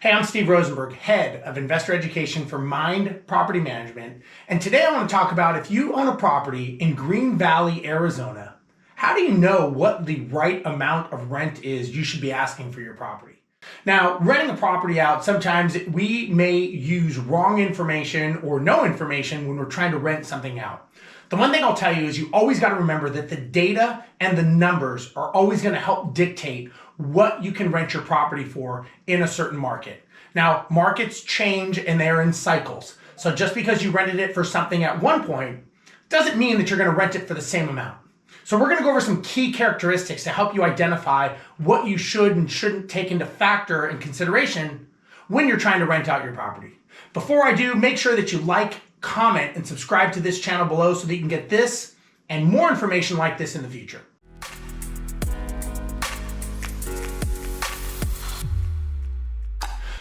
Hey, I'm Steve Rosenberg, Head of Investor Education for Mynd Property Management. And today I want to talk about if you own a property in Green Valley, Arizona, how do you know what the right amount of rent is you should be asking for your property? Now, renting a property out, sometimes we may use wrong information or no information when we're trying to rent something out. The one thing I'll tell you is you always got to remember that the data and the numbers are always going to help dictate what you can rent your property for in a certain market. Now, markets change and they're in cycles. So just because you rented it for something at one point doesn't mean that you're going to rent it for the same amount. So we're going to go over some key characteristics to help you identify what you should and shouldn't take into factor and consideration when you're trying to rent out your property. Before I do, make sure that you like, comment, and subscribe to this channel below so that you can get this and more information like this in the future.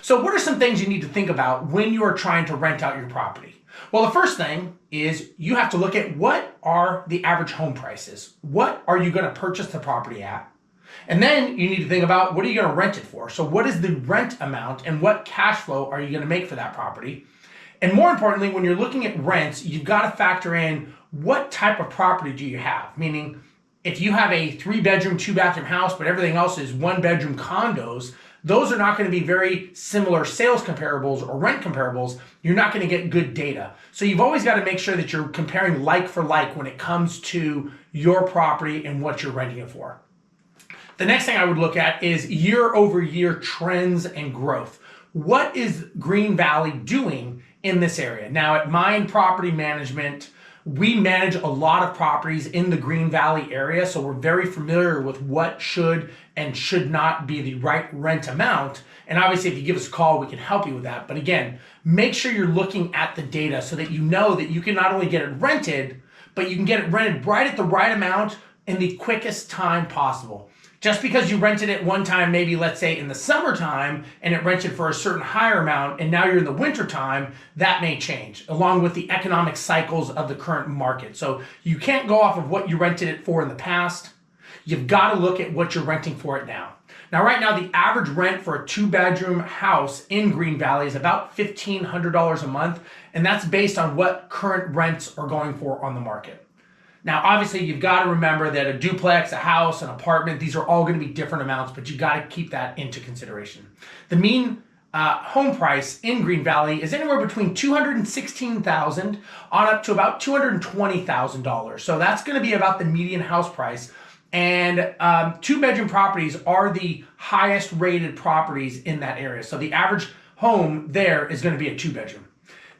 So what are some things you need to think about when you are trying to rent out your property? Well, the first thing is you have to look at what are the average home prices. What are you going to purchase the property at? And then you need to think about what are you going to rent it for? So what is the rent amount and what cash flow are you going to make for that property? And more importantly, when you're looking at rents, you've got to factor in what type of property do you have? Meaning, if you have a 3-bedroom, 2-bathroom house, but everything else is 1-bedroom condos, those are not going to be very similar sales comparables or rent comparables. You're not going to get good data. So you've always got to make sure that you're comparing like for like when it comes to your property and what you're renting it for. The next thing I would look at is year over year trends and growth. What is Green Valley doing in this area? Now at Mynd Property Management, we manage a lot of properties in the Green Valley area, so we're very familiar with what should and should not be the right rent amount. And obviously, if you give us a call, we can help you with that. But again, make sure you're looking at the data so that you know that you can not only get it rented, but you can get it rented right at the right amount in the quickest time possible. Just because you rented it one time, maybe let's say in the summertime, and it rented for a certain higher amount, and now you're in the winter time, that may change, along with the economic cycles of the current market. So you can't go off of what you rented it for in the past. You've got to look at what you're renting for it now. Now, right now, the average rent for a 2-bedroom house in Green Valley is about $1,500 a month, and that's based on what current rents are going for on the market. Now, obviously, you've got to remember that a duplex, a house, an apartment, these are all going to be different amounts, but you've got to keep that into consideration. The mean home price in Green Valley is anywhere between $216,000 on up to about $220,000. So that's going to be about the median house price. And 2-bedroom properties are the highest rated properties in that area. So the average home there is going to be a 2-bedroom.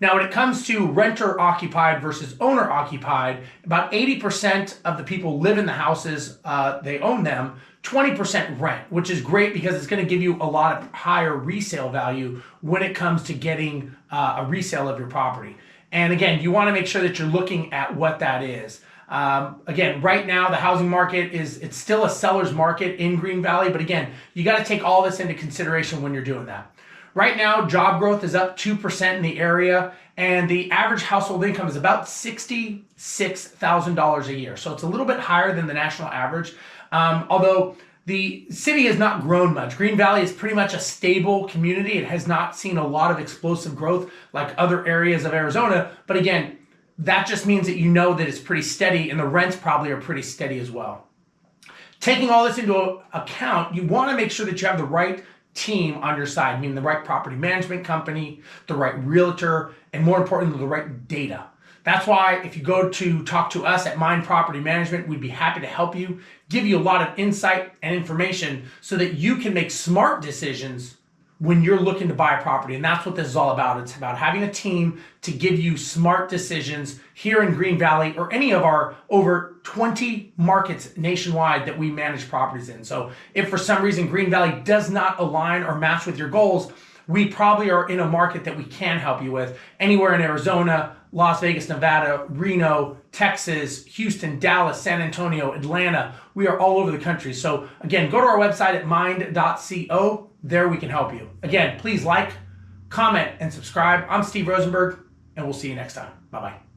Now, when it comes to renter-occupied versus owner-occupied, about 80% of the people live in the houses, they own them, 20% rent, which is great because it's going to give you a lot of higher resale value when it comes to getting a resale of your property. And again, you want to make sure that you're looking at what that is. Again, right now, the housing market it's still a seller's market in Green Valley, but again, you got to take all this into consideration when you're doing that. Right now, job growth is up 2% in the area, and the average household income is about $66,000 a year. So it's a little bit higher than the national average, although the city has not grown much. Green Valley is pretty much a stable community. It has not seen a lot of explosive growth like other areas of Arizona, but again, that just means that you know that it's pretty steady, and the rents probably are pretty steady as well. Taking all this into account, you want to make sure that you have the right team on your side, meaning the right property management company, the right realtor, and more importantly, the right data. That's why if you go to talk to us at Mynd Property Management, we'd be happy to help you, give you a lot of insight and information so that you can make smart decisions when you're looking to buy a property. And that's what this is all about. It's about having a team to give you smart decisions here in Green Valley or any of our over 20 markets nationwide that we manage properties in. So if for some reason Green Valley does not align or match with your goals, we probably are in a market that we can help you with. Anywhere in Arizona, Las Vegas, Nevada, Reno, Texas, Houston, Dallas, San Antonio, Atlanta. We are all over the country. So again, go to our website at mind.co. There we can help you. Again, please like, comment, and subscribe. I'm Steve Rosenberg, and we'll see you next time. Bye-bye.